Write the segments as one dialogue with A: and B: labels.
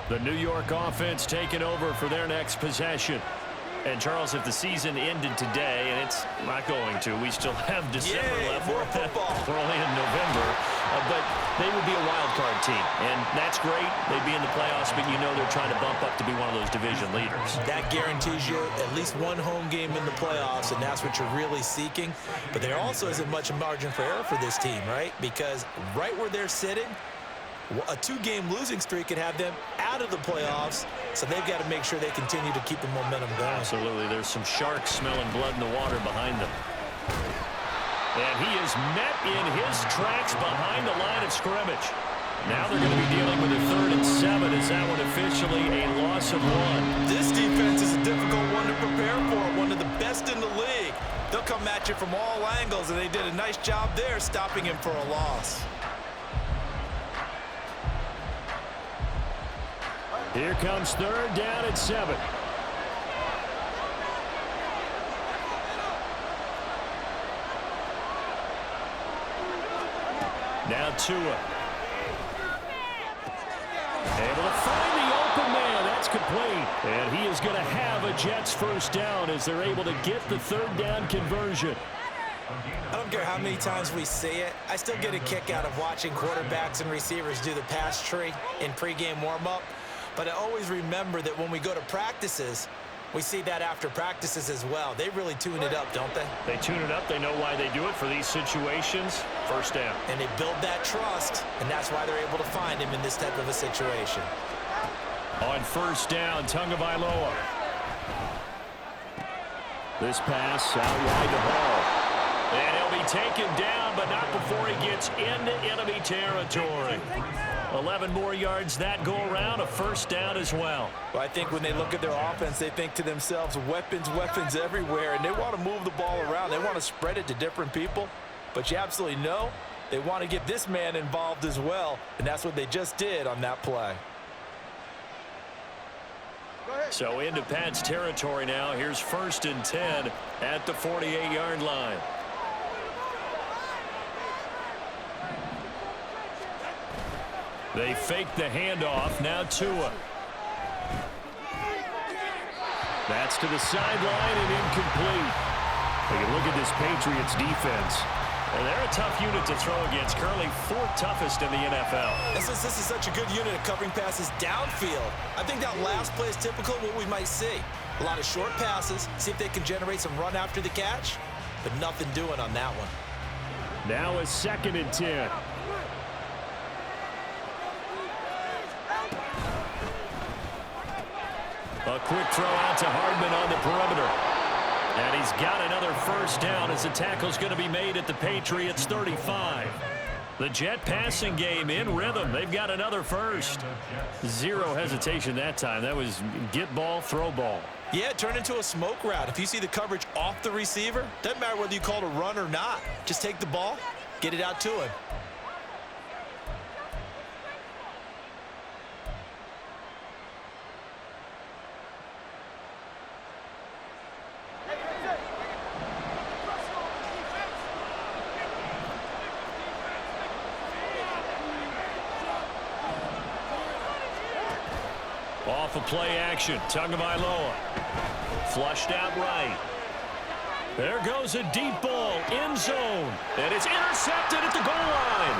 A: The New York offense taking over for their next possession. And, Charles, if the season ended today, and it's not going to, we still have December left.
B: More football.
A: We're only in November. But they would be a wild card team. And that's great. They'd be in the playoffs, but you know they're trying to bump up to be one of those division leaders.
B: That guarantees you at least one home game in the playoffs, and that's what you're really seeking. But there also isn't much margin for error for this team, right? Because right where they're sitting, a two-game losing streak could have them out of the playoffs, so they've got to make sure they continue to keep the momentum going.
A: Absolutely. There's some sharks smelling blood in the water behind them. And he is met in his tracks behind the line of scrimmage. Now they're going to be dealing with a 3rd and 7. Is that one officially a loss of 1?
B: This defense is a difficult one to prepare for, one of the best in the league. They'll come at you from all angles, and they did a nice job there stopping him for a loss.
A: Here comes 3rd down at 7. Now Tua. Able to find the open man. That's complete. And he is going to have a Jets first down as they're able to get the 3rd down conversion.
B: I don't care how many times we see it. I still get a kick out of watching quarterbacks and receivers do the pass tree in pregame warm-up. But I always remember that when we go to practices, we see that after practices as well. They really tune it up, don't they?
A: They tune it up. They know why they do it for these situations. First down.
B: And they build that trust, and that's why they're able to find him in this type of a situation.
A: On first down, Tagovailoa. This pass out wide to Hall. And he'll be taken down, but not before he gets into enemy territory. 11 more yards that go around, a first down as well.
B: Well, I think when they look at their offense, they think to themselves, weapons, weapons everywhere, and they want to move the ball around. They want to spread it to different people, but you absolutely know they want to get this man involved as well, and that's what they just did on that play.
A: So into Pat's territory now. Here's 1st and 10 at the 48-yard line. They fake the handoff. Now Tua. That's to the sideline and incomplete. Take a look at this Patriots defense. And they're a tough unit to throw against. Currently 4th toughest in the NFL.
B: This is such a good unit of covering passes downfield. I think that last play is typical of what we might see. A lot of short passes. See if they can generate some run after the catch. But nothing doing on that one.
A: Now a 2nd and 10. A quick throw out to Hardman on the perimeter. And he's got another first down as the tackle's going to be made at the Patriots 35. The Jet passing game in rhythm. They've got another first. Zero hesitation that time. That was get ball, throw ball.
B: Yeah, turn into a smoke route. If you see the coverage off the receiver, doesn't matter whether you call it a run or not. Just take the ball, get it out to him.
A: Off of play action, Tagovailoa. Flushed out right. There goes a deep ball, end zone. And it's intercepted at the goal line.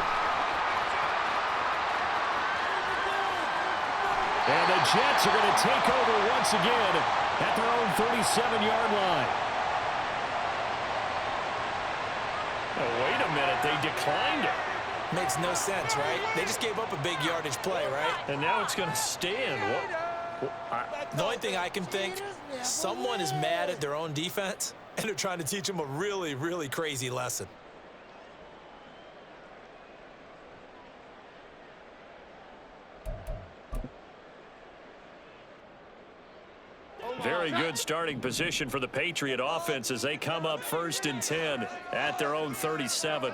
A: And the Jets are going to take over once again at their own 37-yard line. Oh, wait a minute, they declined it.
B: Makes no sense, right? They just gave up a big yardage play, right?
A: And now it's going to stand.
B: The only thing I can think, someone is mad at their own defense, and they're trying to teach them a really, really crazy lesson.
A: Very good starting position for the Patriot offense as they come up 1st and 10 at their own 37.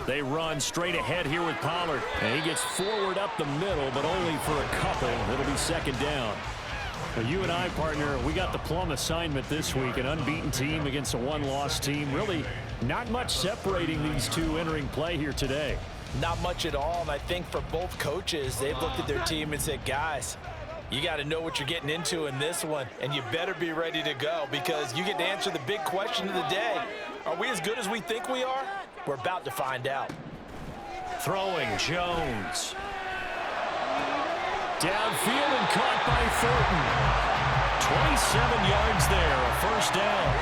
A: They run straight ahead here with Pollard. And he gets forward up the middle, but only for a couple. It'll be 2nd down. Well, you and I, partner, we got the plum assignment this week. An unbeaten team against a one-loss team. Really not much separating these two entering play here today.
B: Not much at all, and I think for both coaches, they've looked at their team and said, guys, you got to know what you're getting into in this one, and you better be ready to go because you get to answer the big question of the day. Are we as good as we think we are? We're about to find out.
A: Throwing, Jones. Downfield and caught by Thornton. 27 yards there, a first down.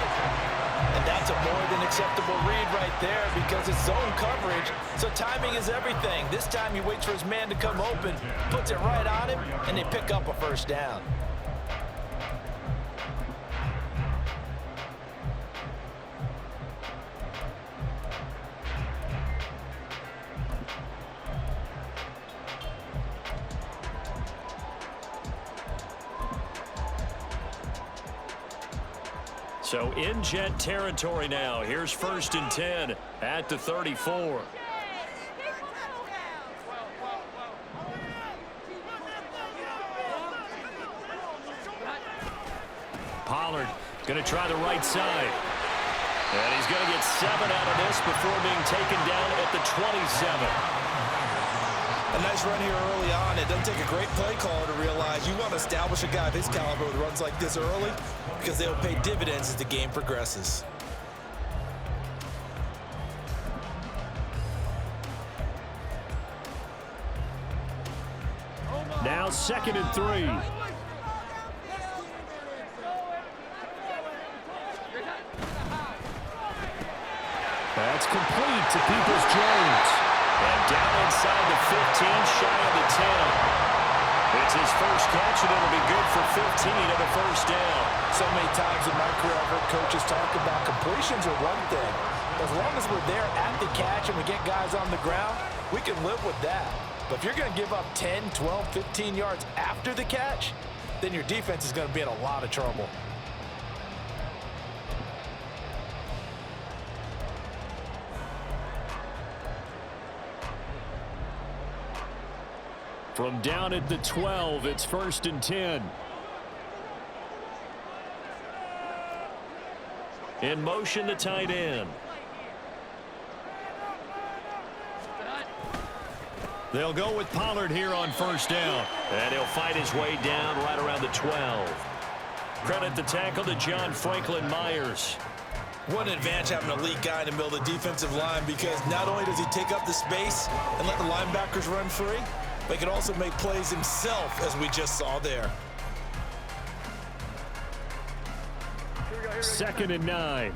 B: And that's a more than acceptable read right there because it's zone coverage, so timing is everything. This time he waits for his man to come open, puts it right on him, and they pick up a first down.
A: So in Jet territory now. Here's 1st and 10 at the 34. Pollard going to try the right side. And he's going to get 7 out of this before being taken down at the 27.
B: A nice run here early on. It doesn't take a great play caller to realize you want to establish a guy of his caliber with runs like this early because they'll pay dividends as the game progresses.
A: Now 2nd and 3. That's complete to Peoples-Jones. And down inside the 15, shy of the 10. It's his first catch, and it'll be good for 15 and a first down.
B: So many times in my career, I've heard coaches talk about completions are one thing. As long as we're there at the catch and we get guys on the ground, we can live with that. But if you're going to give up 10, 12, 15 yards after the catch, then your defense is going to be in a lot of trouble.
A: From down at the 12, it's 1st and 10. In motion, the tight end. They'll go with Pollard here on 1st down. And he'll fight his way down right around the 12. Credit the tackle to John Franklin Myers.
B: What an advantage having an elite guy in the middle of the defensive line because not only does he take up the space and let the linebackers run free, but he can also make plays himself, as we just saw there.
A: 2nd and 9.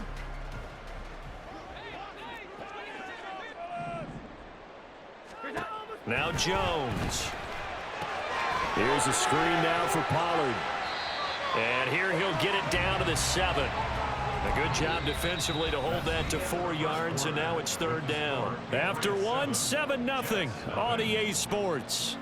A: Now Jones. Here's a screen now for Pollard. And here he'll get it down to the 7. A good job defensively to hold that to 4 yards, and now it's 3rd down. After 1, 7-0 on EA Sports.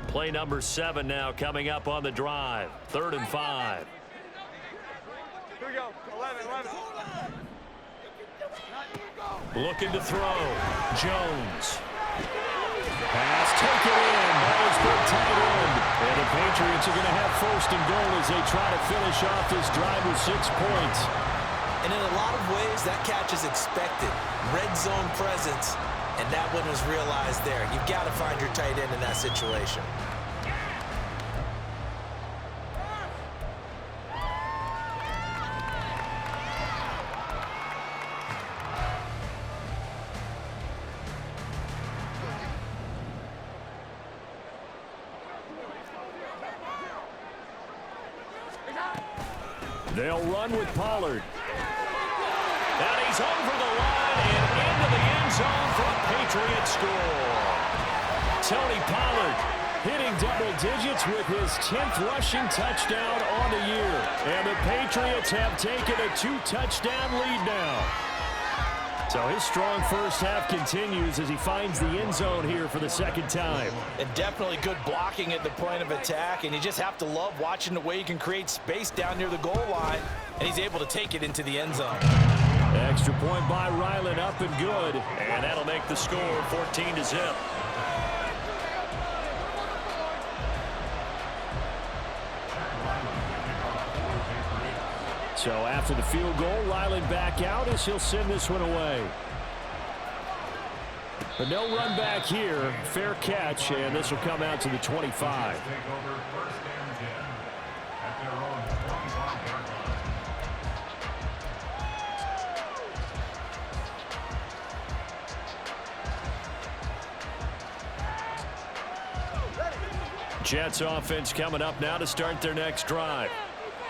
A: Play number 7 now coming up on the drive. 3rd and 5.
C: Here we go. 11.
A: Looking to throw. Jones. Pass taken in. That is good tight end. And the Patriots are going to have 1st and goal as they try to finish off this drive with 6 points.
B: And in a lot of ways, that catch is expected. Red zone presence. And that one was realized there. You've got to find your tight end in that situation.
A: They'll run with Pollard. And he's over the line and into the end zone for a Patriot score. Tony Pollard hitting double digits with his 10th rushing touchdown on the year. And the Patriots have taken a 2-touchdown lead now. So his strong first half continues as he finds the end zone here for the second time.
B: And definitely good blocking at the point of attack, and you just have to love watching the way he can create space down near the goal line, and he's able to take it into the end zone.
A: Extra point by Ryland, up and good, and that'll make the score 14-0. So after the field goal, Ryland back out as he'll send this one away. But no run back here. Fair catch, and this will come out to the 25. Jets offense coming up now to start their next drive.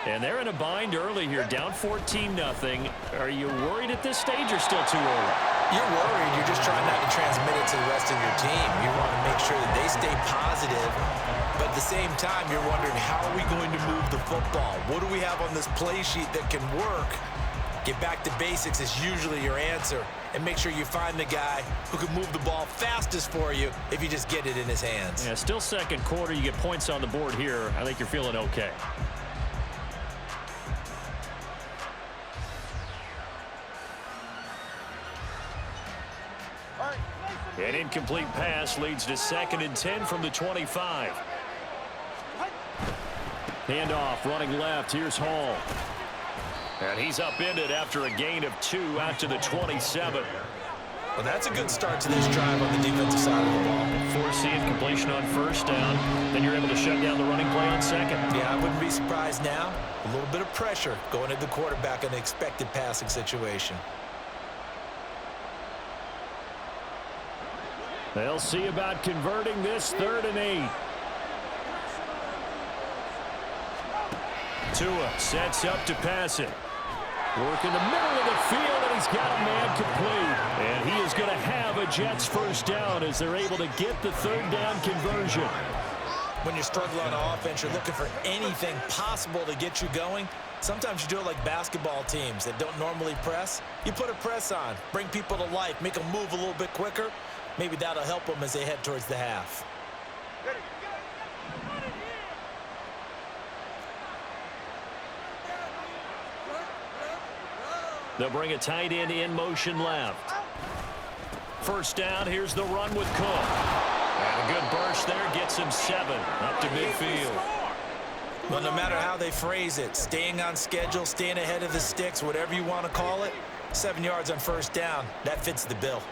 A: And they're in a bind early here, down 14-0. Are you worried at this stage or still too early?
B: You're worried. You're just trying not to transmit it to the rest of your team. You want to make sure that they stay positive. But at the same time, you're wondering, how are we going to move the football? What do we have on this play sheet that can work? Get back to basics is usually your answer. And make sure you find the guy who can move the ball fastest for you if you just get it in his hands.
A: Yeah, still second quarter. You get points on the board here. I think you're feeling okay. An incomplete pass leads to 2nd and 10 from the 25. Handoff running left. Here's Hall. And he's upended after a gain of 2 out to the 27.
B: Well, that's a good start to this drive on the defensive side of the ball.
A: Force the incompletion on first down. Then you're able to shut down the running play on second.
B: Yeah, I wouldn't be surprised now. A little bit of pressure going at the quarterback in an expected passing situation.
A: They'll see about converting this 3rd and 8. Tua sets up to pass it. Work in the middle of the field, and he's got a man complete. And he is going to have a Jets first down as they're able to get the 3rd down conversion.
B: When you're struggling on offense, you're looking for anything possible to get you going. Sometimes you do it like basketball teams that don't normally press. You put a press on, bring people to life, make them move a little bit quicker. Maybe that'll help them as they head towards the half.
A: They'll bring a tight end in motion left. First down, here's the run with Cook. And a good burst there gets him 7 up to midfield.
B: Well, no matter how they phrase it, staying on schedule, staying ahead of the sticks, whatever you want to call it, 7 yards on first down, that fits the bill.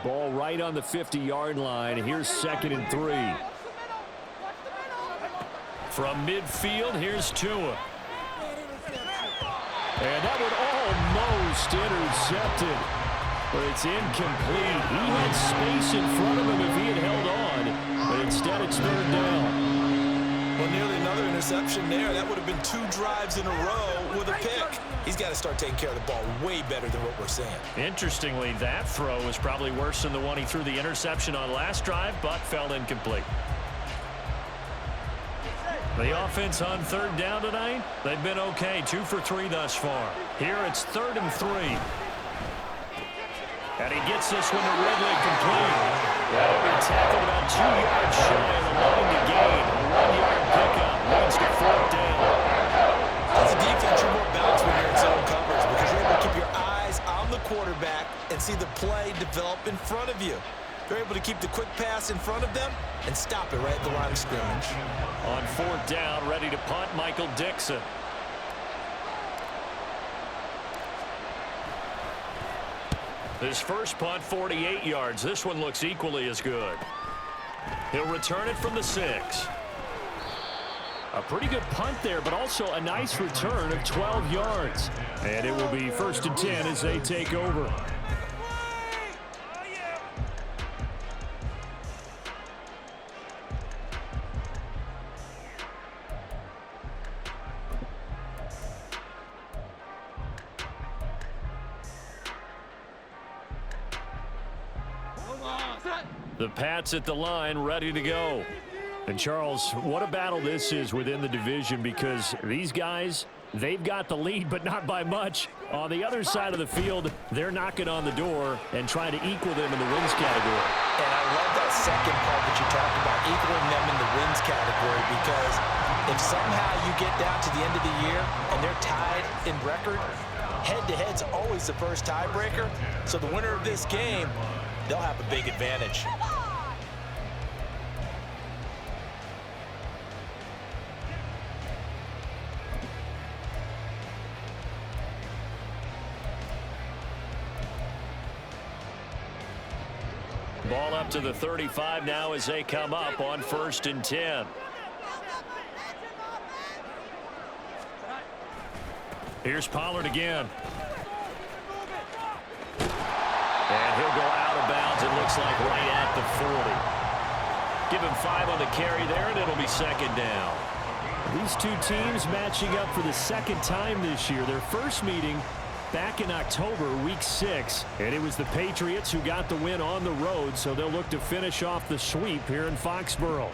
A: Ball right on the 50-yard line. Here's 2nd and 3. From midfield, here's Tua. And that one almost intercepted. But it's incomplete. He had space in front of him if he had held on. But instead, it's 3rd down.
B: Well, nearly another interception there. That would have been 2 drives in a row with a pick. He's got to start taking care of the ball way better than what we're seeing.
A: Interestingly, that throw was probably worse than the one he threw the interception on last drive, but fell incomplete. The offense on 3rd down tonight, they've been okay. 2 for 3 thus far. Here it's 3rd and 3. And he gets this one to Ridley complete. That'll be tackled about 2 yards shy of the line to gain. A 1-yard pickup leads to 4th down.
B: As a defense, you're more balanced when you're in zone coverage because you're able to keep your eyes on the quarterback and see the play develop in front of you. You're able to keep the quick pass in front of them and stop it right at the line of scrimmage.
A: On 4th down, ready to punt, Michael Dixon. His first punt, 48 yards. This one looks equally as good. He'll return it from the 6. A pretty good punt there, but also a nice return of 12 yards. And it will be 1st and 10 as they take over. The Pats at the line, ready to go. And, Charles, what a battle this is within the division, because these guys, they've got the lead, but not by much. On the other side of the field, they're knocking on the door and trying to equal them in the wins category.
B: And I love that second part that you talked about, equaling them in the wins category, because if somehow you get down to the end of the year and they're tied in record, head-to-head's always the first tiebreaker. So the winner of this game, they'll have a big advantage.
A: Ball up to the 35 now as they come up on 1st and 10. Here's Pollard again. And he'll go out of bounds, it looks like right at the 40. Give him 5 on the carry there, and it'll be 2nd down.
D: These two teams matching up for the second time this year. Their first meeting back in October, week 6, and it was the Patriots who got the win on the road, so they'll look to finish off the sweep here in Foxborough.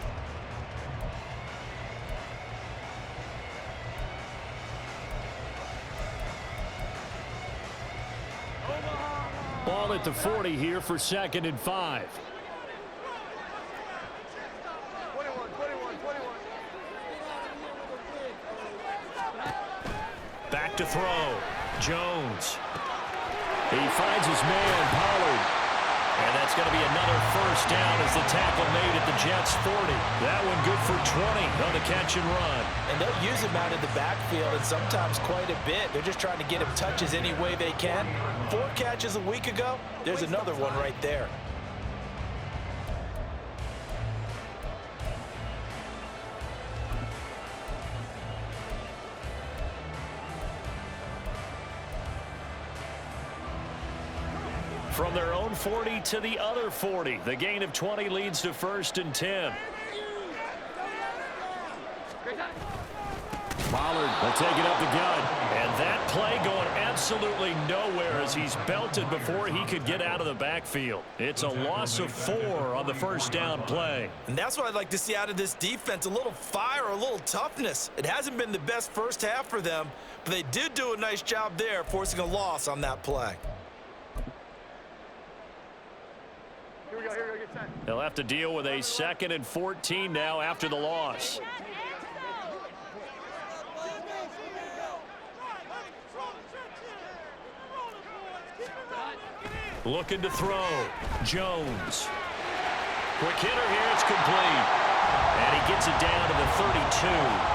D: Ball at the 40 here for 2nd and 5.
C: 21.
A: Back to throw. Jones. He finds his man, Pollard. And that's going to be another 1st down as the tackle made at the Jets' 40. That one good for 20 on the catch and run.
B: And they'll use him out in the backfield, and sometimes quite a bit. They're just trying to get him touches any way they can. 4 catches a week ago. There's another one right there.
A: From their own 40 to the other 40. The gain of 20 leads to 1st and 10.
D: Pollard will take it up the gut.
A: And that play going absolutely nowhere as he's belted before he could get out of the backfield. It's a loss of 4 on the 1st down play.
B: And that's what I'd like to see out of this defense, a little fire, a little toughness. It hasn't been the best first half for them, but they did do a nice job there, forcing a loss on that play.
C: Here we go, get set.
A: They'll have to deal with a 2nd and 14 now after the loss. Looking to throw. Jones. Quick hitter here, it's complete. And he gets it down to the 32.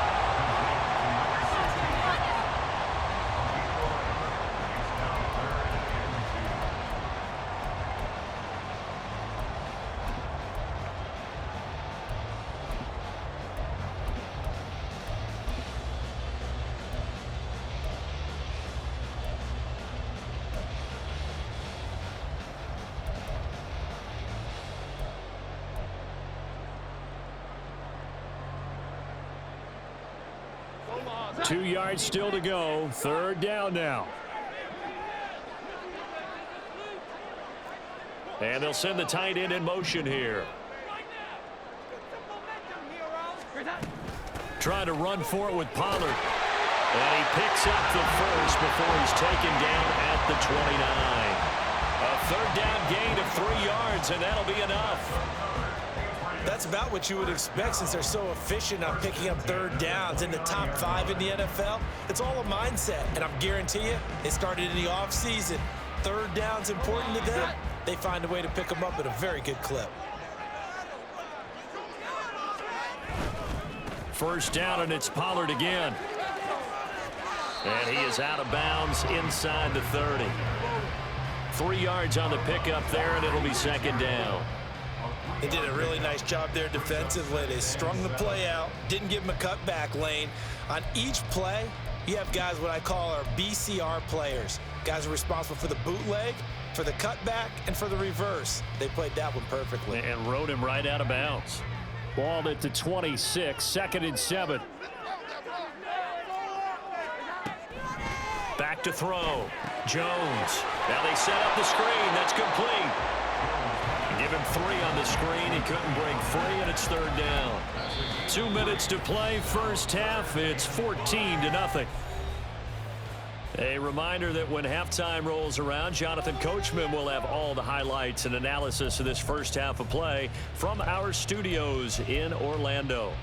D: Two yards still to go. 3rd down now.
A: And they'll send the tight end in motion here. Trying to run for it with Pollard. And he picks up the 1st before he's taken down at the 29. A 3rd down gain of 3 yards, and that'll be enough.
B: That's about what you would expect since they're so efficient on picking up 3rd downs in the top 5 in the NFL. It's all a mindset, and I'm guarantee you, it started in the offseason. 3rd down's important to them. They find a way to pick them up at a very good clip.
A: 1st down, and it's Pollard again. And he is out of bounds inside the 30. 3 yards on the pickup there, and it'll be 2nd down.
B: They did a really nice job there defensively. They strung the play out, didn't give him a cutback lane. On each play, you have guys what I call our BCR players. Guys are responsible for the bootleg, for the cutback, and for the reverse. They played that one perfectly.
A: And rode him right out of bounds.
D: Ball at the 26, 2nd and 7.
A: Back to throw. Jones. Now they set up the screen. That's complete. Give him 3 on the screen. He couldn't break free, and it's 3rd down. 2 minutes to play, first half. It's 14-0. A reminder that when halftime rolls around, Jonathan Coachman will have all the highlights and analysis of this first half of play from our studios in Orlando.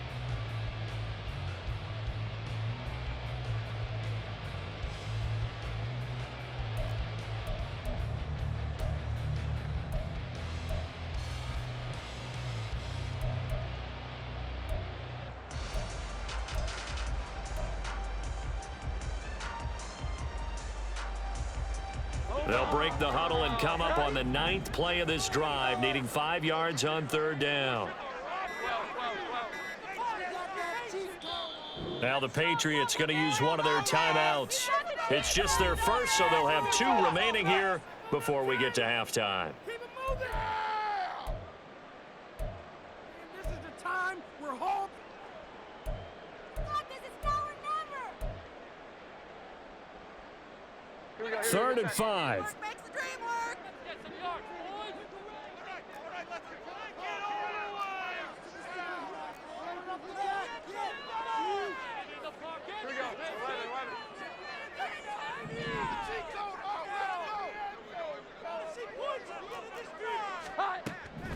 A: They'll break the huddle and come up on the 9th play of this drive, needing 5 yards on 3rd down. Now the Patriots going to use one of their timeouts. It's just their first, so they'll have 2 remaining here before we get to halftime.
E: Keep it moving! This is the time we're home. This is now or never.
D: 3rd and 5.
E: Makes the dream work.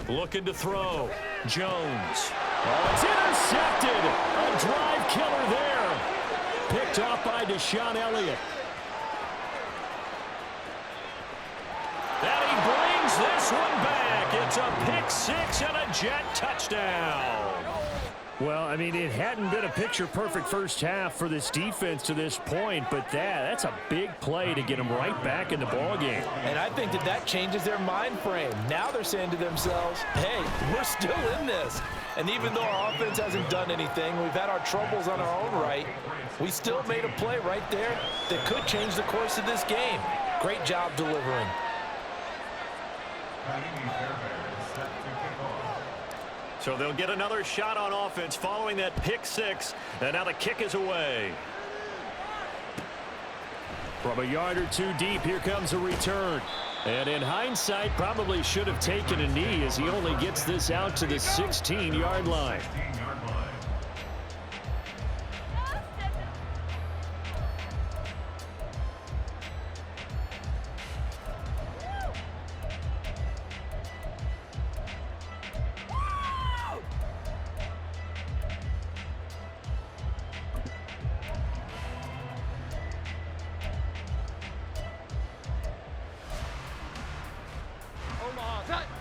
A: Looking to throw. Jones. Oh, it's intercepted. A drive killer there. Picked off by Deshaun Elliott. And he brings this one back. It's a pick-6 and a Jet touchdown.
D: Well, I mean, it hadn't been a picture-perfect first half for this defense to this point, but that's a big play to get them right back in the ballgame.
B: And I think that changes their mind frame. Now they're saying to themselves, hey, we're still in this. And even though our offense hasn't done anything, we've had our troubles on our own right, we still made a play right there that could change the course of this game. Great job delivering.
A: So they'll get another shot on offense following that pick-6, and now the kick is away.
D: From a yard or 2 deep, here comes a return. And in hindsight, probably should have taken a knee as he only gets this out to the 16-yard line.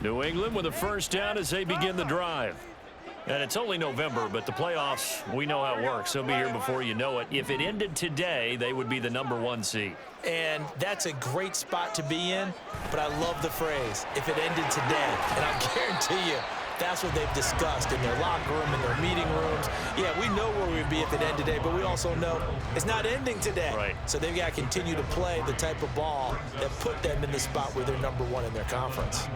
A: New England with a first down as they begin the drive. And it's only November, but the playoffs, we know how it works. They'll be here before you know it. If it ended today, they would be the #1 seed.
B: And that's a great spot to be in, but I love the phrase, if it ended today. And I guarantee you, that's what they've discussed in their locker room, in their meeting rooms. Yeah, we know where we'd be if it ended today, but we also know it's not ending today.
A: Right.
B: So they've got to continue to play the type of ball that put them in the spot where they're #1 in their conference.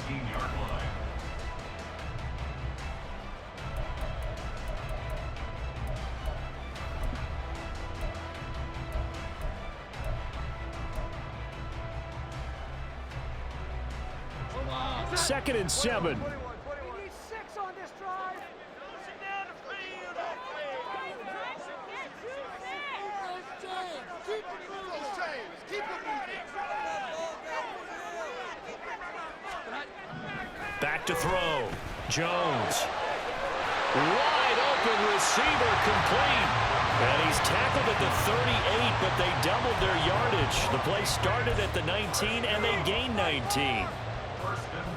D: Second and 7.
E: We need 6 on this drive. Sit down the field. Keep it moving. Keep it moving.
A: Back to throw. Jones. Wide open receiver complete. And he's tackled at the 38, but they doubled their yardage. The play started at the 19, and they gained 19.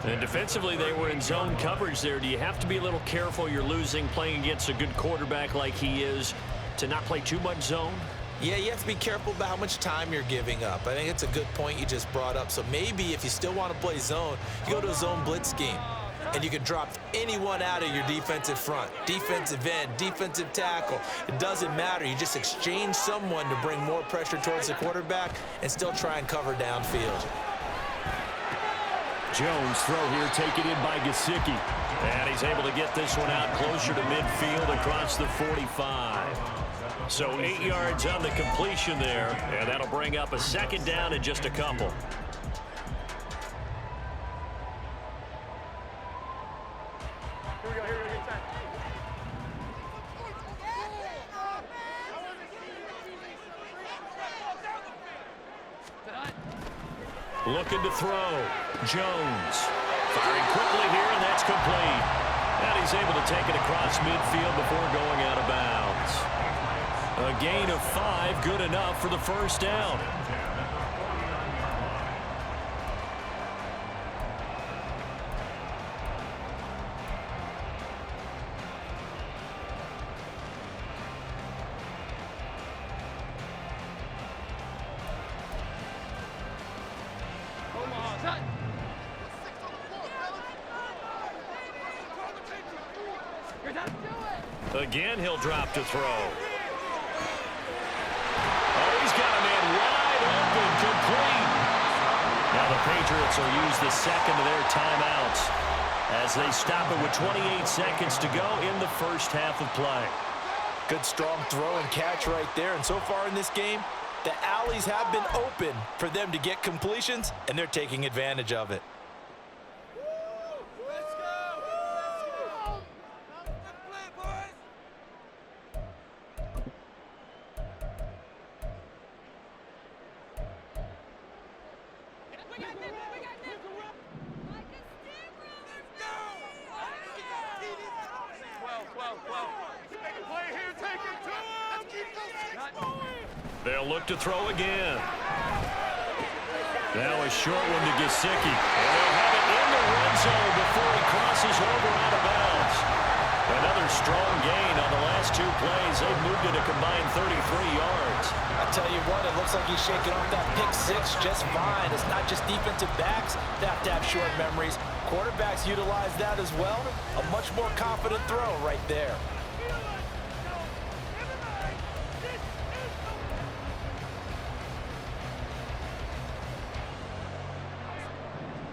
A: And defensively, they were in zone coverage there. Do you have to be a little careful? You're losing, playing against a good quarterback like he is, to not play too much zone?
B: Yeah, you have to be careful about how much time you're giving up. I think it's a good point you just brought up. So maybe if you still want to play zone, you go to a zone blitz scheme. And you can drop anyone out of your defensive front. Defensive end, defensive tackle. It doesn't matter. You just exchange someone to bring more pressure towards the quarterback and still try and cover downfield.
D: Jones throw here taken in by Gesicki.
A: And he's able to get this one out closer to midfield across the 45. So 8 yards on the completion there, and that'll bring up a second down in just a couple. Looking to throw. Jones. Firing quickly here, and that's complete. And he's able to take it across midfield before going out of bounds. A gain of 5, good enough for the first down. Again, he'll drop to throw. Oh, he's got a man wide open, complete. Now the Patriots will use the second of their timeouts as they stop it with 28 seconds to go in the first half of play.
B: Good strong throw and catch right there. And so far in this game, the alleys have been open for them to get completions, and they're taking advantage of it.
A: They'll look to throw again. Now a short one to Gesicki. And they'll have it in the red zone before he crosses over out of bounds. Another strong gain on the last 2 plays. They've moved it a combined 33 yards.
B: I tell you what, it looks like he's shaking off that pick 6 just fine. It's not just defensive backs that have to have short memories. Quarterbacks utilize that as well. A much more confident throw right there.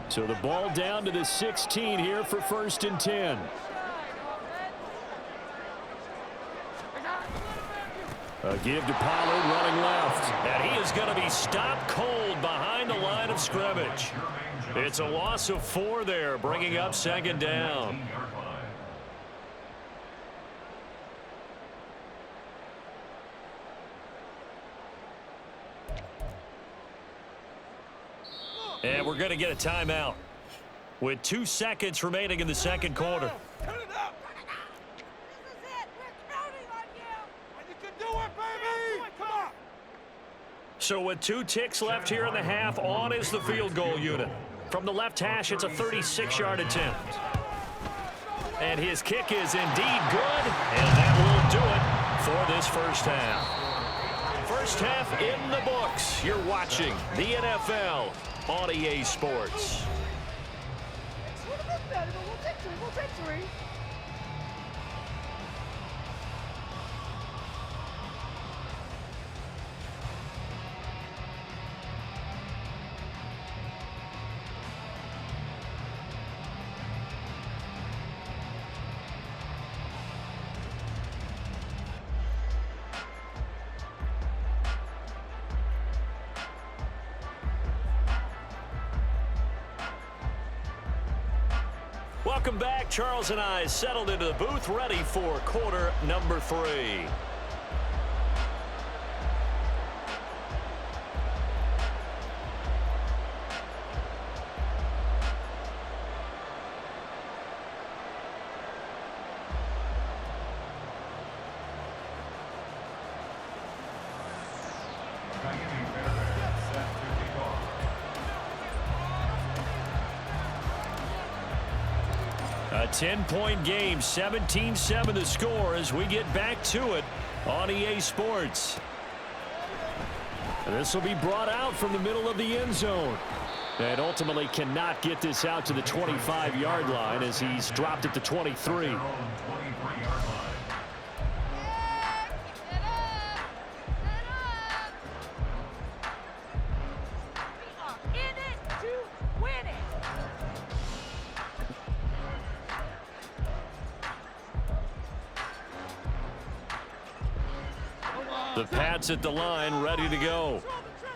D: So the ball down to the 16 here for 1st and 10. A give to Pollard running left.
A: And he is going to be stopped cold behind the line of scrimmage. It's a loss of 4 there, bringing up 2nd down. And we're going to get a timeout with 2 seconds remaining in the second quarter.
E: Turn it up. This is it. We're counting on you. And you can do it, baby. Come on.
A: So with 2 ticks left here in the half, on is the field goal unit. From the left hash, it's a 36-yard attempt. And his kick is indeed good, and that will do it for this first half. First half in the books. You're watching the NFL on EA Sports.
E: It's a little bit better, but we'll take 3. We'll take 3.
A: Welcome back. Charles and I settled into the booth, ready for quarter number 3. A 10-point game, 17-7 the score as we get back to it on EA Sports.
D: This will be brought out from the middle of the end zone. And ultimately cannot get this out to the 25-yard line as he's dropped it to 23. The Pats at the line, ready to go.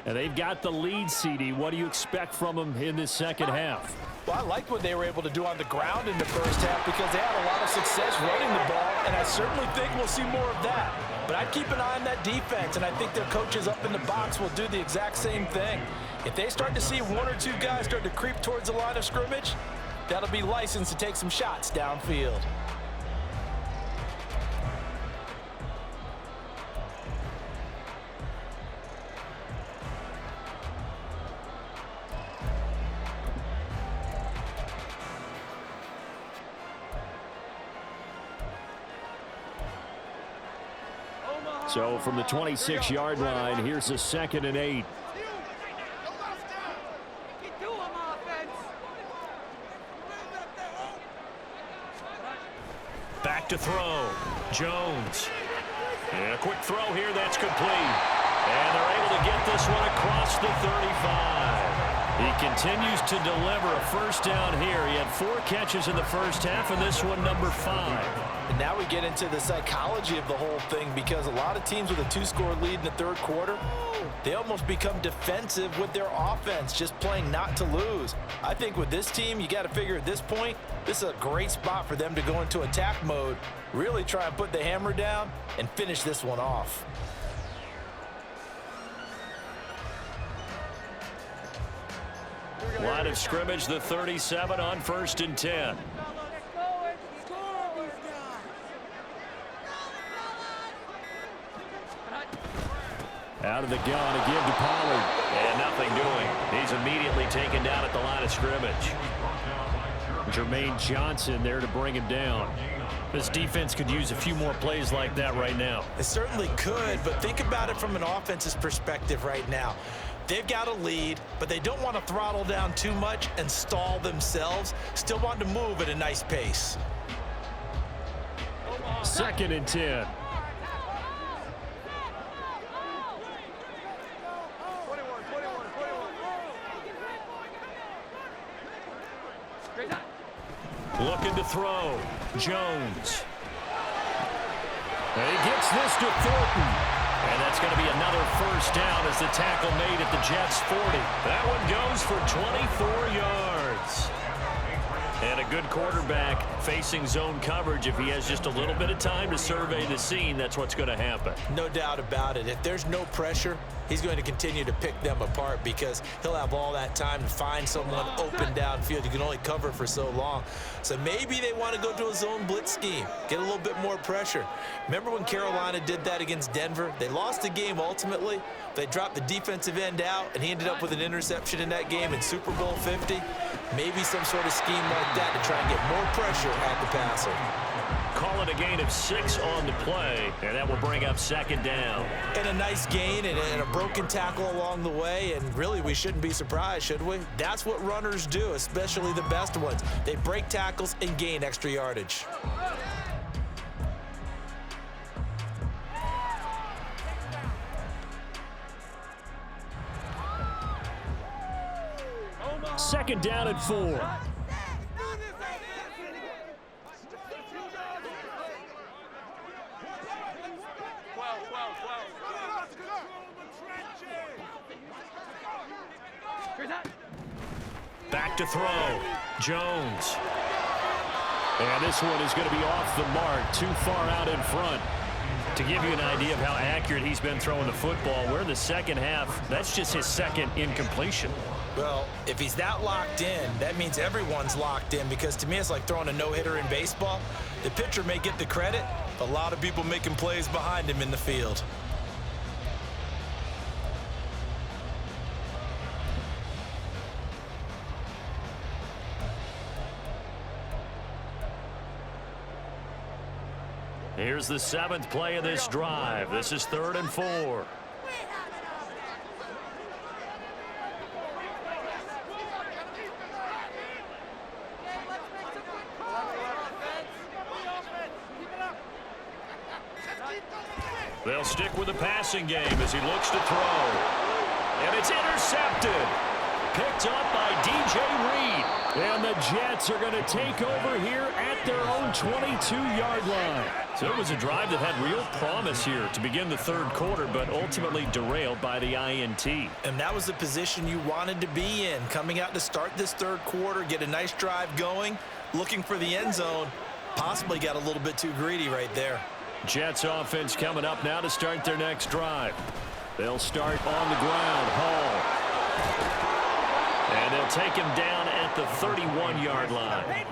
D: And they've got the lead, CD. What do you expect from them in this second half?
B: Well, I liked what they were able to do on the ground in the first half because they had a lot of success running the ball, and I certainly think we'll see more of that. But I'd keep an eye on that defense, and I think their coaches up in the box will do the exact same thing. If they start to see one or two guys start to creep towards the line of scrimmage, that'll be licensed to take some shots downfield.
D: So from the 26-yard line, here's a 2nd and 8.
A: Back to throw. Jones. And a quick throw here. That's complete. And they're able to get this one across the 35. He continues to deliver a first down here. He had 4 catches in the first half, and this one number 5.
B: And now we get into the psychology of the whole thing because a lot of teams with a 2-score lead in the third quarter, they almost become defensive with their offense, just playing not to lose. I think with this team, you got to figure at this point, this is a great spot for them to go into attack mode, really try and put the hammer down and finish this one off.
A: Line of scrimmage, the 37 on 1st and 10.
D: Out of the gun, a give to Pollard.
A: And nothing doing. He's immediately taken down at the line of scrimmage.
D: Jermaine Johnson there to bring him down.
A: This defense could use a few more plays like that right now.
B: It certainly could, but think about it from an offense's perspective right now. They've got a lead, but they don't want to throttle down too much and stall themselves. Still want to move at a nice pace.
D: 2nd and 10.
A: Looking to throw. Jones. And he gets this to Thornton. And that's going to be another first down as the tackle made at the Jets' 40. That one goes for 24 yards. And a good quarterback facing zone coverage. If he has just a little bit of time to survey the scene, that's what's going to happen.
B: No doubt about it. If there's no pressure, he's going to continue to pick them apart because he'll have all that time to find someone open downfield. You can only cover for so long. So maybe they want to go to a zone blitz scheme, get a little bit more pressure. Remember when Carolina did that against Denver? They lost the game ultimately. They dropped the defensive end out, and he ended up with an interception in that game in Super Bowl 50. Maybe some sort of scheme like that to try and get more pressure at the passer.
A: Call it a gain of 6 on the play, and that will bring up 2nd down.
B: And a nice gain and a broken tackle along the way, and really we shouldn't be surprised, should we? That's what runners do, especially the best ones. They break tackles and gain extra yardage.
D: Second down and 4.
A: Back to throw. Jones.
D: And this one is going to be off the mark, too far out in front.
A: To give you an idea of how accurate he's been throwing the football, we're in the second half. That's just his 2nd incompletion.
B: Well, if he's that locked in, that means everyone's locked in because to me it's like throwing a no-hitter in baseball. The pitcher may get the credit, but a lot of people making plays behind him in the field.
A: Here's the 7th play of this drive. This is 3rd and 4. They'll stick with the passing game as he looks to throw. And it's intercepted. picked up by DJ Reed.
D: And the Jets are going to take over here at their own 22-yard line.
A: So it was a drive that had real promise here to begin the third quarter, but ultimately derailed by the INT.
B: And that was the position you wanted to be in, coming out to start this third quarter, get a nice drive going, looking for the end zone. Possibly got a little bit too greedy right there.
A: Jets offense coming up now to start their next drive. They'll start on the ground. Hall. And they'll take him down at the 31-yard line.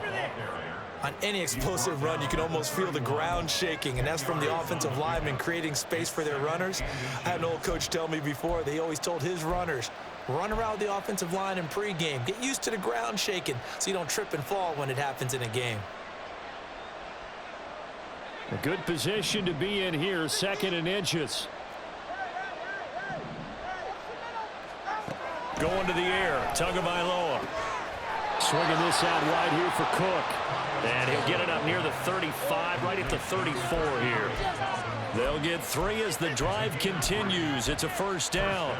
B: On any explosive run, you can almost feel the ground shaking, and that's from the offensive linemen creating space for their runners. I had an old coach tell me before, they always told his runners, run around the offensive line in pregame. Get used to the ground shaking so you don't trip and fall when it happens in a game.
D: A good position to be in here, 2nd and inches.
A: Going to the air, Tagovailoa.
D: Swinging this out wide here for Cook.
A: And he'll get it up near the 35, right at the 34 here. They'll get 3 as the drive continues. It's a first down.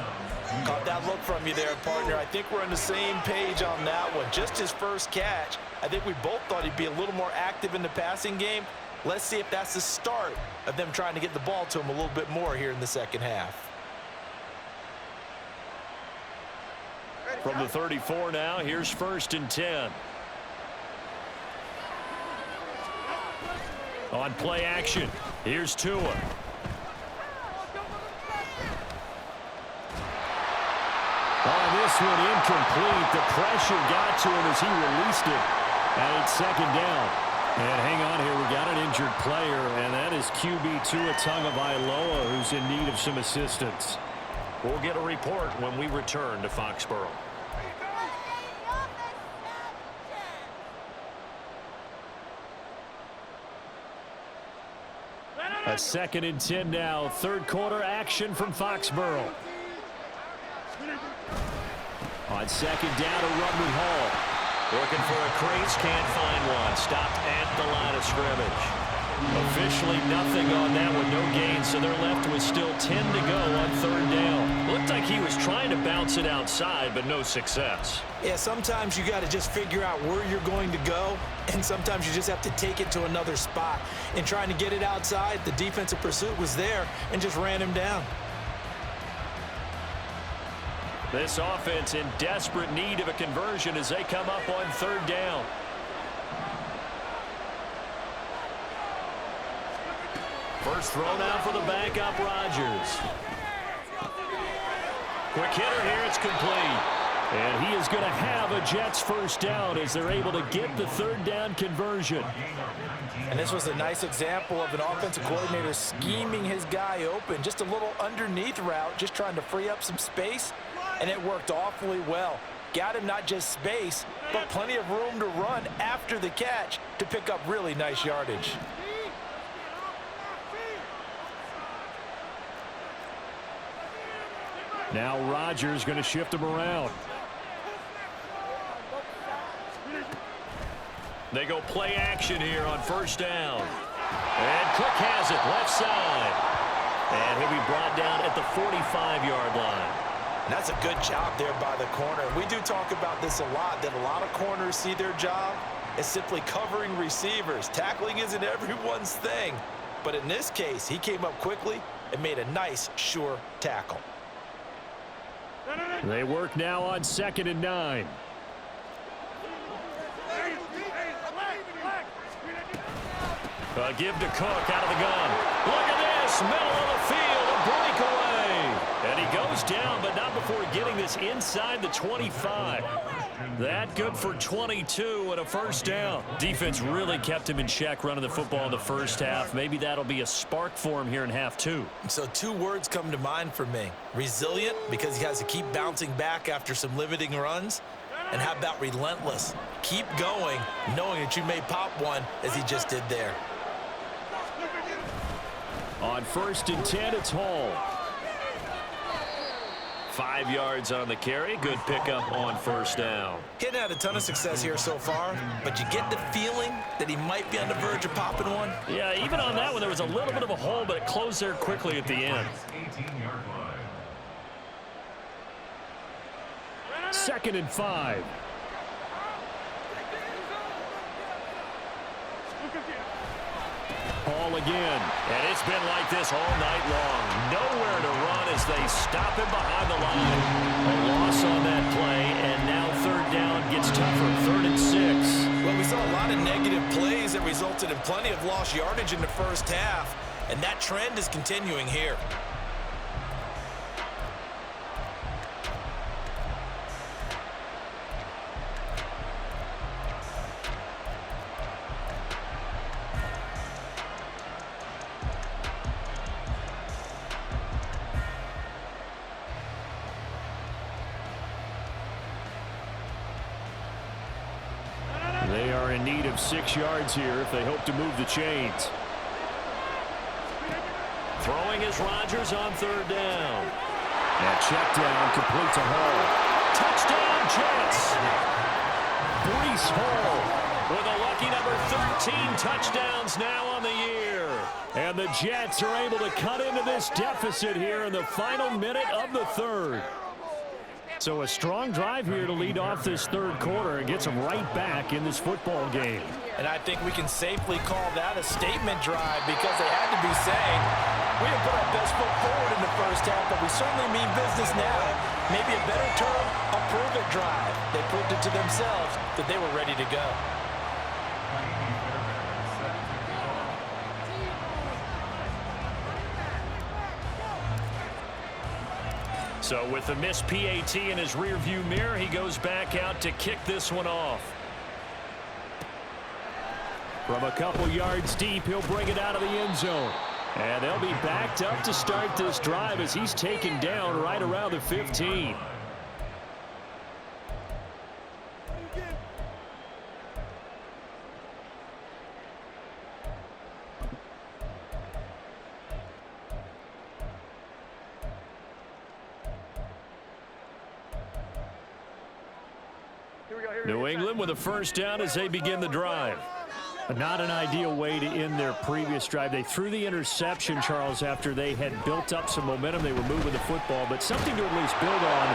B: Caught that look from you there, partner. I think we're on the same page on that one. Just his first catch. I think we both thought he'd be a little more active in the passing game. Let's see if that's the start of them trying to get the ball to him a little bit more here in the second half.
A: From the 34 now, here's 1st and 10. On play action, here's Tua.
D: On this one, incomplete. The pressure got to him as he released it. And it's 2nd down. And hang on here, we got an injured player, and that is QB Tua Tagovailoa, who's in need of some assistance.
A: We'll get a report when we return to Foxborough.
D: A 2nd and 10 now. Third quarter action from Foxborough. On 2nd down, a run with Hall.
A: Looking for a crease, can't find one. Stopped at the line of scrimmage. Officially nothing on that one, no gain, so they're left with still 10 to go on 3rd down. Looked like he was trying to bounce it outside, but no success.
B: Yeah, sometimes you got to just figure out where you're going to go, and sometimes you just have to take it to another spot. And trying to get it outside, the defensive pursuit was there and just ran him down.
A: This offense in desperate need of a conversion as they come up on 3rd down. First throw now for the backup, Rodgers. Quick hitter here, it's complete.
D: And he is going to have a Jets first down as they're able to get the 3rd down conversion.
B: And this was a nice example of an offensive coordinator scheming his guy open. Just a little underneath route, just trying to free up some space. And it worked awfully well. Got him not just space, but plenty of room to run after the catch to pick up really nice yardage.
D: Now Rodgers going to shift him around.
A: They go play action here on 1st down. And Cook has it left side. And he'll be brought down at the 45-yard line.
B: And that's a good job there by the corner. We do talk about this a lot, that a lot of corners see their job as simply covering receivers. Tackling isn't everyone's thing. But in this case, he came up quickly and made a nice, sure tackle.
D: They work now on 2nd and 9.
A: Give to Cook out of the gun. Look at this, middle of the field, a breakaway. And he goes down, but not before getting this inside the 25. That good for 22 and a first down. Defense really kept him in check running the football in the first half. Maybe that'll be a spark for him here in half 2.
B: So 2 words come to mind for me. Resilient, because he has to keep bouncing back after some limiting runs. And how about relentless? Keep going, knowing that you may pop one as he just did there.
D: On 1st and 10, it's Hall.
A: 5 yards on the carry. Good pickup on 1st down.
B: He hadn't had a ton of success here so far, but you get the feeling that he might be on the verge of popping one.
A: Yeah, even on that one, there was a little bit of a hole, but it closed there quickly at the end.
D: 2nd and 5. Hall again.
A: And it's been like this all night long. Nowhere to run as they stop him behind the line. A loss on that play, and now 3rd down gets tougher. 3rd and 6.
B: Well, we saw a lot of negative plays that resulted in plenty of lost yardage in the first half, and that trend is continuing here.
D: They are in need of 6 yards here if they hope to move the chains.
A: Throwing is Rodgers on 3rd down.
D: And check down complete to Hall.
A: Touchdown, Jets. Breece Hall with a lucky number 13 touchdowns now on the year.
D: And the Jets are able to cut into this deficit here in the final minute of the 3rd. So a strong drive here to lead off this 3rd quarter and gets them right back in this football game.
B: And I think we can safely call that a statement drive because they had to be saying, we didn't put our best foot forward in the first half, but we certainly mean business now. Maybe a better term, a prove-it drive. They proved it to themselves that they were ready to go.
A: So with the missed PAT in his rearview mirror, he goes back out to kick this one off.
D: From a couple yards deep, he'll bring it out of the end zone. And they'll be backed up to start this drive as he's taken down right around the 15.
A: New England with a 1st down as they begin the drive.
D: Not an ideal way to end their previous drive. They threw the interception, Charles, after they had built up some momentum. They were moving the football, but something to at least build on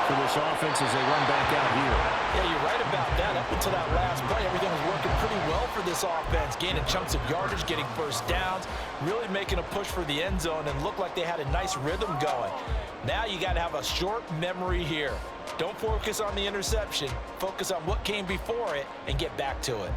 D: for this offense as they run back out here.
B: Yeah, you're right about that. Up until that last play, everything was working pretty well for this offense, gaining chunks of yardage, getting 1st downs, really making a push for the end zone, and looked like they had a nice rhythm going. Now you got to have a short memory here. Don't focus on the interception. Focus on what came before it and get back to it.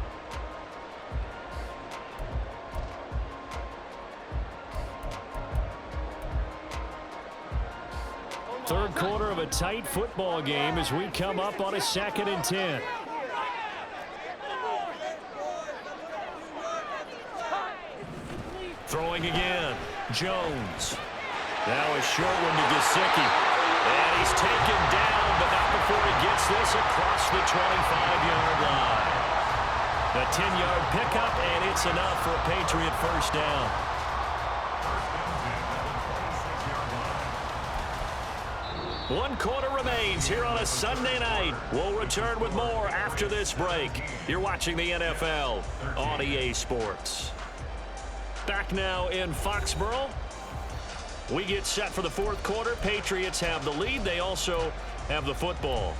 D: Third quarter of a tight football game as we come up on a 2nd and 10.
A: Throwing again. Jones. Now a short one to Gesicki. And he's taken down, but not before he gets this across the 25-yard line. A 10-yard pickup, and it's enough for a Patriot 1st down. One quarter remains here on a Sunday night. We'll return with more after this break. You're watching the NFL on EA Sports. Back now in Foxborough. We get set for the 4th quarter. Patriots have the lead. They also have the football.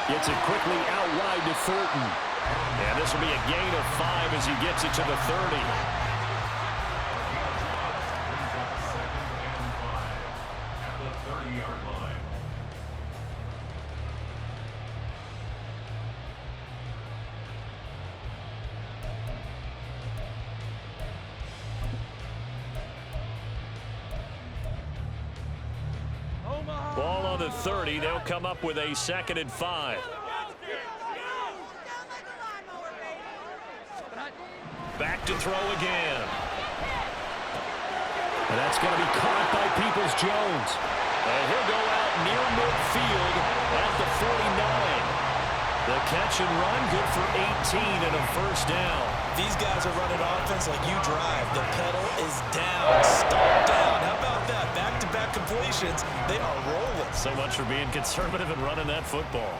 D: Gets it quickly out wide to Thornton.
A: And this will be a gain of 5 as he gets it to the 30. Ball on the 30. They'll come up with a 2nd and 5. Back to throw again.
D: And that's going to be caught by Peoples-Jones.
A: And he'll go out near midfield at the 49. The catch and run, good for 18 and a first down.
B: These guys are running offense like you drive. The pedal is down, stop down. How about that? Back-to-back completions. They are rolling.
A: So much for being conservative and running that football.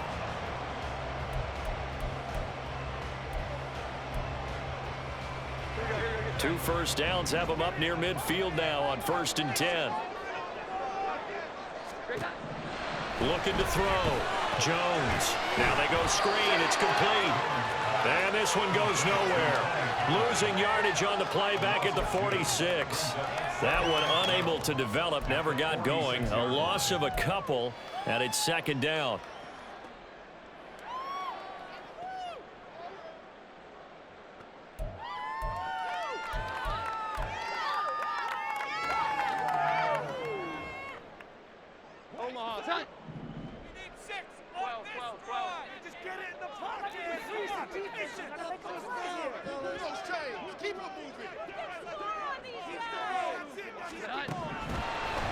A: Two first downs have them up near midfield now on 1st and 10. Looking to throw. Jones. Now they go screen. It's complete. And this one goes nowhere. Losing yardage on the play back at the 46. That one unable to develop, never got going. A loss of a couple, and it's 2nd down.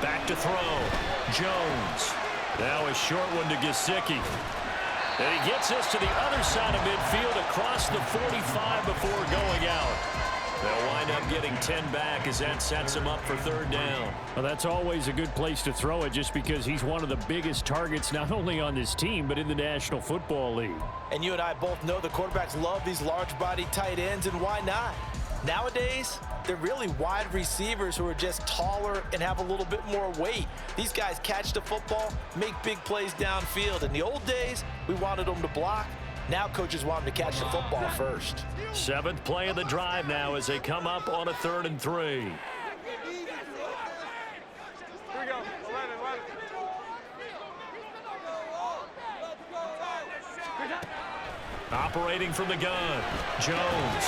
A: Back to throw. Jones. Now a short one to Gesicki. And he gets us to the other side of midfield across the 45 before going out. They'll wind up getting 10 back as that sets him up for 3rd down.
D: Well, that's always a good place to throw it just because he's one of the biggest targets not only on this team but in the National Football League.
B: And you and I both know the quarterbacks love these large-body tight ends, and why not? Nowadays, they're really wide receivers who are just taller and have a little bit more weight. These guys catch the football, make big plays downfield. In the old days, we wanted them to block. Now coaches want them to catch the football first.
A: 7th play of the drive now as they come up on a 3rd and 3.
C: Here we go. 11.
A: Operating from the gun. Jones.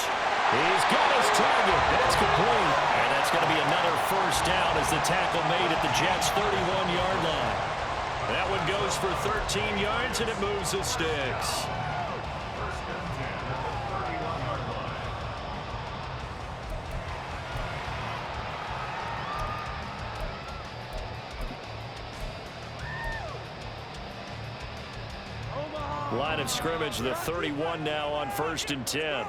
A: He's got his target. That's complete. And that's going to be another first down as the tackle made at the Jets' 31-yard line. That one goes for 13 yards, and it moves the sticks. Line of scrimmage, the 31 now on 1st and 10.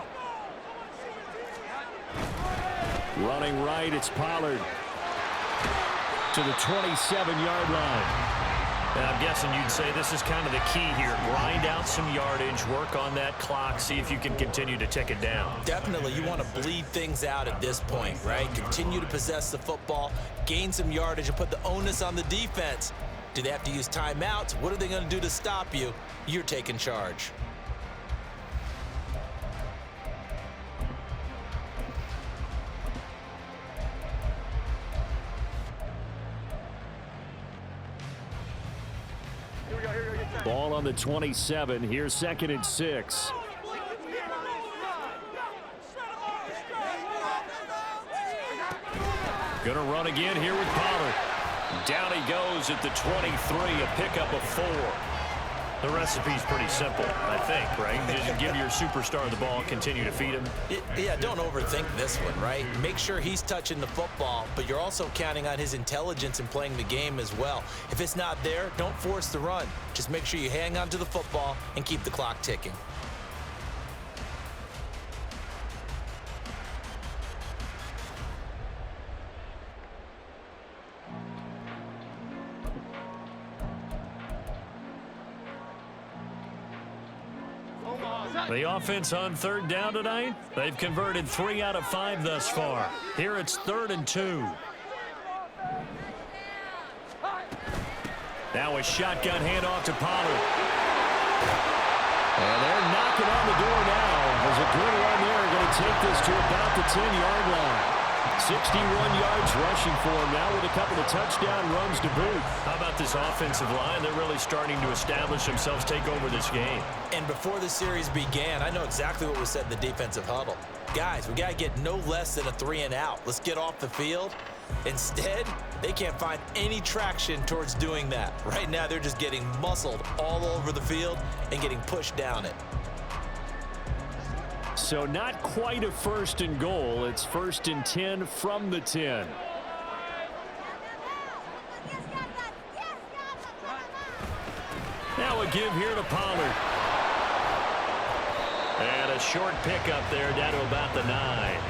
D: Running right, it's Pollard to the 27-yard line.
A: And I'm guessing you'd say this is kind of the key here. Grind out some yardage, work on that clock, see if you can continue to tick it down.
B: Definitely, you want to bleed things out at this point, right? Continue to possess the football, gain some yardage, and put the onus on the defense. Do they have to use timeouts? What are they going to do to stop you? You're taking charge.
D: Ball on the 27. Here's 2nd and 6.
A: Gonna run again here with Pollard. Down he goes at the 23, a pickup of 4. The recipe's pretty simple, I think, right? Just give your superstar the ball, continue to feed him.
B: Yeah, don't overthink this one, right? Make sure he's touching the football, but you're also counting on his intelligence in playing the game as well. If it's not there, don't force the run. Just make sure you hang on to the football and keep the clock ticking.
A: The offense on 3rd down tonight, they've converted 3 out of 5 thus far. Here it's 3rd and 2. Now a shotgun handoff to Pollard.
D: And they're knocking on the door now. There's a good run there. Going to take this to about the 10-yard line. 61 yards rushing for him now with a couple of touchdown runs to boot.
A: How about this offensive line? They're really starting to establish themselves, take over this game.
B: And before the series began, I know exactly what was said in the defensive huddle. Guys, we got to get no less than a 3-and-out. Let's get off the field. Instead, they can't find any traction towards doing that. Right now, they're just getting muscled all over the field and getting pushed down it.
D: So not quite a 1st and goal. It's 1st and 10 from the 10.
A: Now a give here to Pollard. a short pickup there down to about the 9.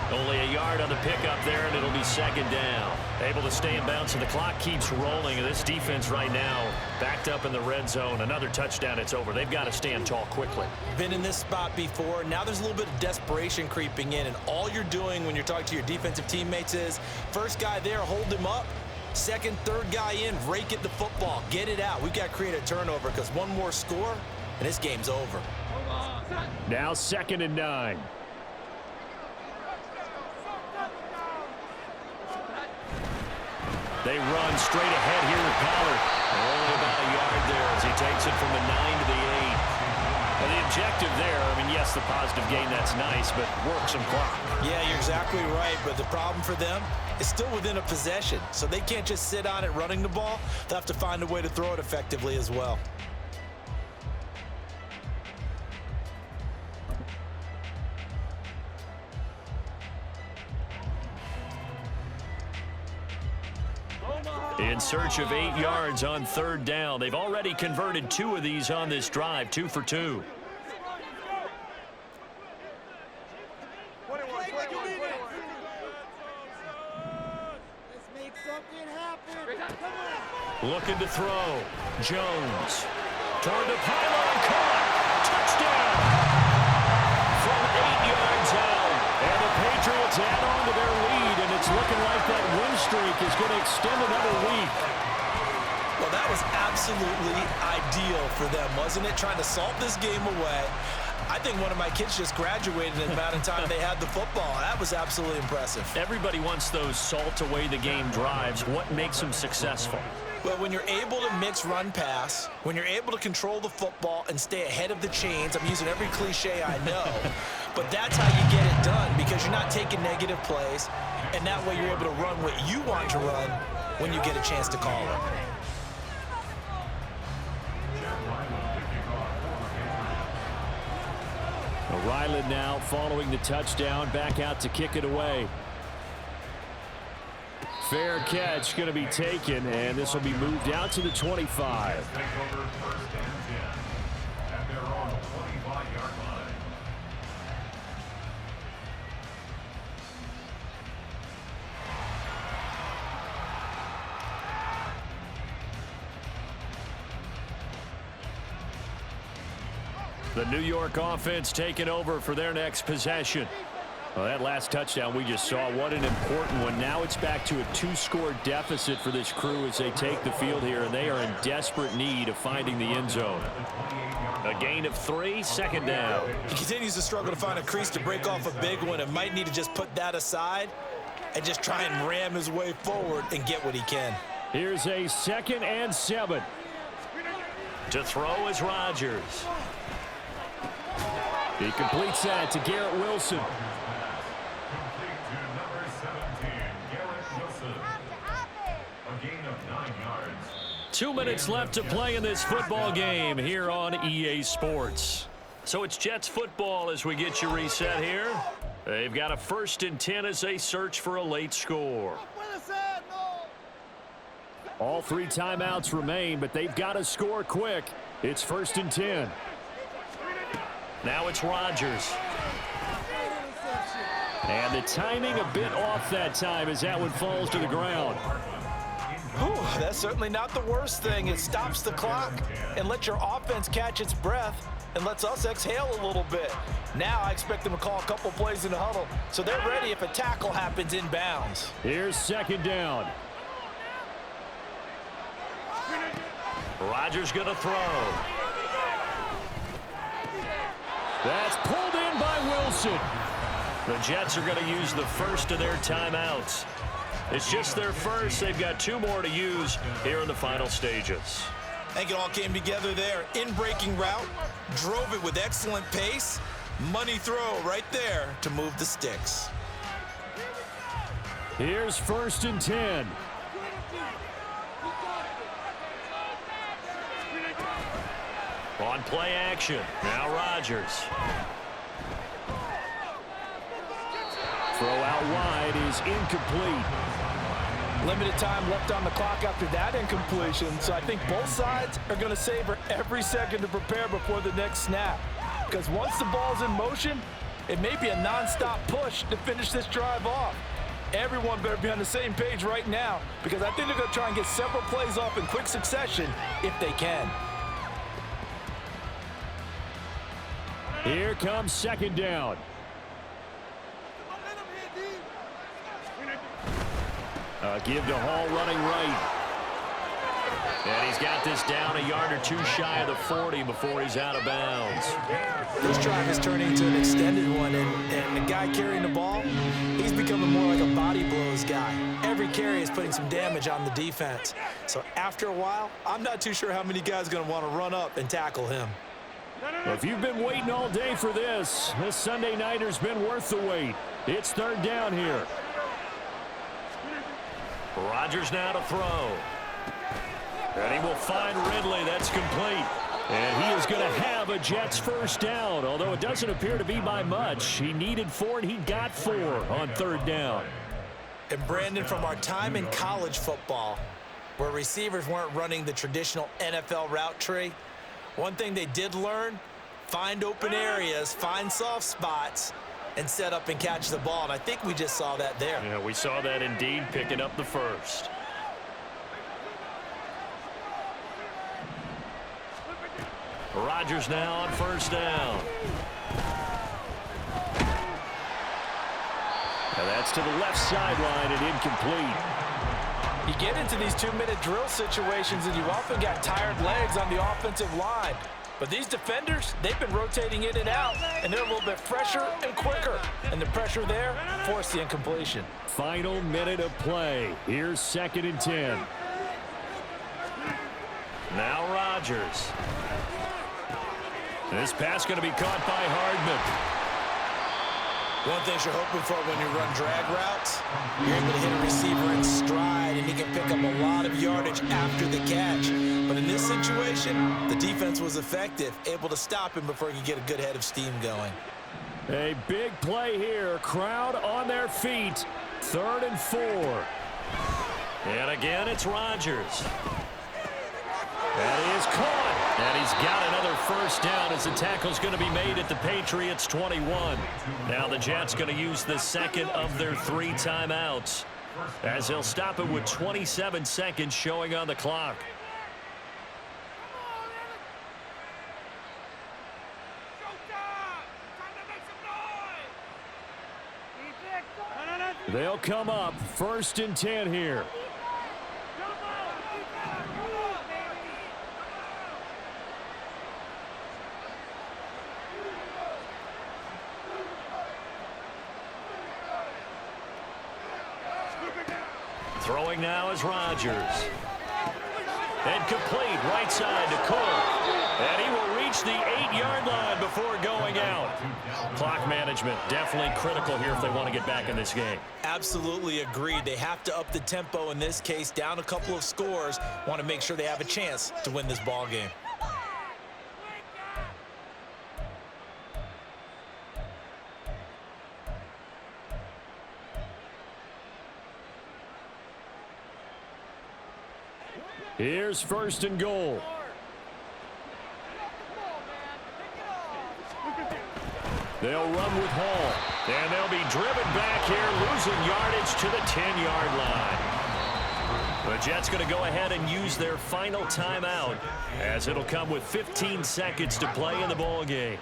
A: Only a yard on the pickup there, and it'll be second down. Able to stay in bounds, and the clock keeps rolling. And this defense right now backed up in the red zone. Another touchdown, it's over. They've got to stand tall quickly.
B: Been in this spot before. Now there's a little bit of desperation creeping in, and all you're doing when you're talking to your defensive teammates is first guy there, hold him up. Second, third guy in, rake at the football. Get it out. We've got to create a turnover because one more score, and this game's over.
D: Now 2nd and 9.
A: They run straight ahead here with Pollard. Only about a yard there as he takes it from the 9 to the 8. Well, the objective there, I mean, yes, the positive gain, that's nice, but work some clock.
B: Yeah, you're exactly right, but the problem for them is still within a possession, so they can't just sit on it running the ball. They'll have to find a way to throw it effectively as well.
A: In search of 8 yards on 3rd down. They've already converted 2 of these on this drive, 2 for 2. Looking to throw. Jones. Toward the pylon, caught. Touchdown. From 8 yards out. And the Patriots add on to their lead, and it's looking like that win streak is going to extend another week.
B: Well, that was absolutely ideal for them, wasn't it? Trying to salt this game away. I think one of my kids just graduated in the amount of time they had the football. That was absolutely impressive.
A: Everybody wants those salt away the game drives. What makes them successful?
B: Well, when you're able to mix run pass, when you're able to control the football and stay ahead of the chains, I'm using every cliche I know, but that's how you get it done because you're not taking negative plays, and that way you're able to run what you want to run when you get a chance to call it.
D: Ryland now following the touchdown, back out to kick it away. Fair catch going to be taken, and this will be moved out to the 25.
A: The New York offense taking over for their next possession.
D: Well, that last touchdown we just saw, what an important one. Now it's back to a 2-score deficit for this crew as they take the field here, and they are in desperate need of finding the end zone.
A: A gain of 3, 2nd down.
B: He continues to struggle to find a crease to break off a big one and might need to just put that aside and just try and ram his way forward and get what he can.
D: Here's a 2nd and 7.
A: To throw is Rodgers.
D: He completes that to Garrett Wilson.
A: 2 minutes left to play in this football game here on EA Sports. So it's Jets football as we get you reset here. They've got a 1st and 10 as they search for a late score.
D: All 3 timeouts remain, but they've got to score quick. It's 1st and 10.
A: Now it's Rodgers.
D: And the timing a bit off that time as that one falls to the ground.
B: Whew, that's certainly not the worst thing. It stops the clock and lets your offense catch its breath and lets us exhale a little bit. Now I expect them to call a couple plays in the huddle so they're ready if a tackle happens in bounds.
D: Here's 2nd down.
A: Rodgers going to throw.
D: That's pulled in by Wilson.
A: The Jets are going to use the first of their timeouts. It's just their first. They've got 2 more to use here in the final stages.
B: I think it all came together there. In-breaking route, drove it with excellent pace. Money throw right there to move the sticks.
D: Here's 1st and 10.
A: On play action. Now Rodgers.
D: Throw out wide is incomplete.
F: Limited time left on the clock after that incompletion, so I think both sides are going to savor every second to prepare before the next snap. because once the ball's in motion, it may be a nonstop push to finish this drive off. Everyone better be on the same page right now, because I think they're going to try and get several plays off in quick succession if they can.
D: Here comes second down. Give to Hall running right. And he's got this down a yard or two shy of the 40 before he's out of bounds.
B: This drive is turning into an extended one, and the guy carrying the ball, he's becoming more like a body blows guy. Every carry is putting some damage on the defense. So after a while, I'm not too sure how many guys are going to want to run up and tackle him.
D: If you've been waiting all day for this Sunday nighter's been worth the wait. It's third down here.
A: Rodgers now to throw. And he will find Ridley. That's complete.
D: And he is going to have a Jets first down, although it doesn't appear to be by much. He needed 4, and he got 4 on third down.
B: And Brandon, from our time in college football, where receivers weren't running the traditional NFL route tree, one thing they did learn, find open areas, find soft spots, and set up and catch the ball. And I think we just saw that there.
A: Yeah, we saw that indeed, picking up the first. Rodgers now on first down.
D: And that's to the left sideline and incomplete.
F: You get into these 2-minute drill situations, and you've often got tired legs on the offensive line. But these defenders, they've been rotating in and out, and they're a little bit fresher and quicker. And the pressure there forced the incompletion.
D: Final minute of play. Here's 2nd and 10.
A: Now Rodgers. This pass going to be caught by Hardman.
B: One thing you're hoping for when you run drag routes, you're able to hit a receiver in stride, and he can pick up a lot of yardage after the catch. But in this situation, the defense was effective, able to stop him before he could get a good head of steam going.
D: A big play here. Crowd on their feet. 3rd and 4.
A: And again, it's Rodgers. That is caught. And he's got another first down as the tackle's going to be made at the Patriots 21. Now the Jets going to use the second of their 3 timeouts, as they'll stop it with 27 seconds showing on the clock.
D: They'll come up 1st and 10 here.
A: Throwing now is Rodgers. And complete right side to Cook. And he will reach the 8-yard line before going out. Clock management definitely critical here if they want to get back in this game.
B: Absolutely agreed. They have to up the tempo in this case, down a couple of scores. Want to make sure they have a chance to win this ball game.
D: Here's 1st and goal. They'll run with Hall.
A: And they'll be driven back here, losing yardage to the 10-yard line. The Jets going to go ahead and use their final timeout, as it'll come with 15 seconds to play in the ball game.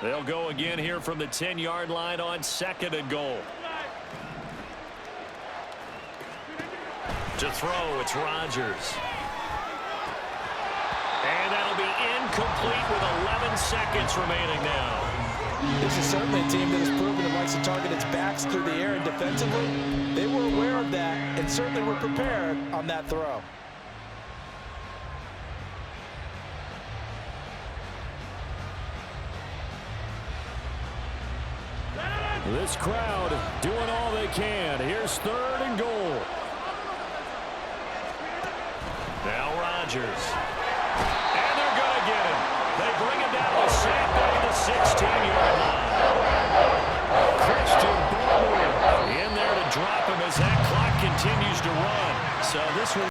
A: They'll go again here from the 10-yard line on 2nd and goal. To throw, it's Rodgers. And that'll be incomplete with 11 seconds remaining now.
F: This is certainly a team that has proven it likes to target its backs through the air and defensively. They were aware of that and certainly were prepared on that throw.
D: This crowd doing all they can. Here's 3rd and goal.
A: Now Rodgers. And they're going to get him. They bring him down to sack back at the 16-yard line. Christian Barmore in there to drop him as that clock continues to run. So this one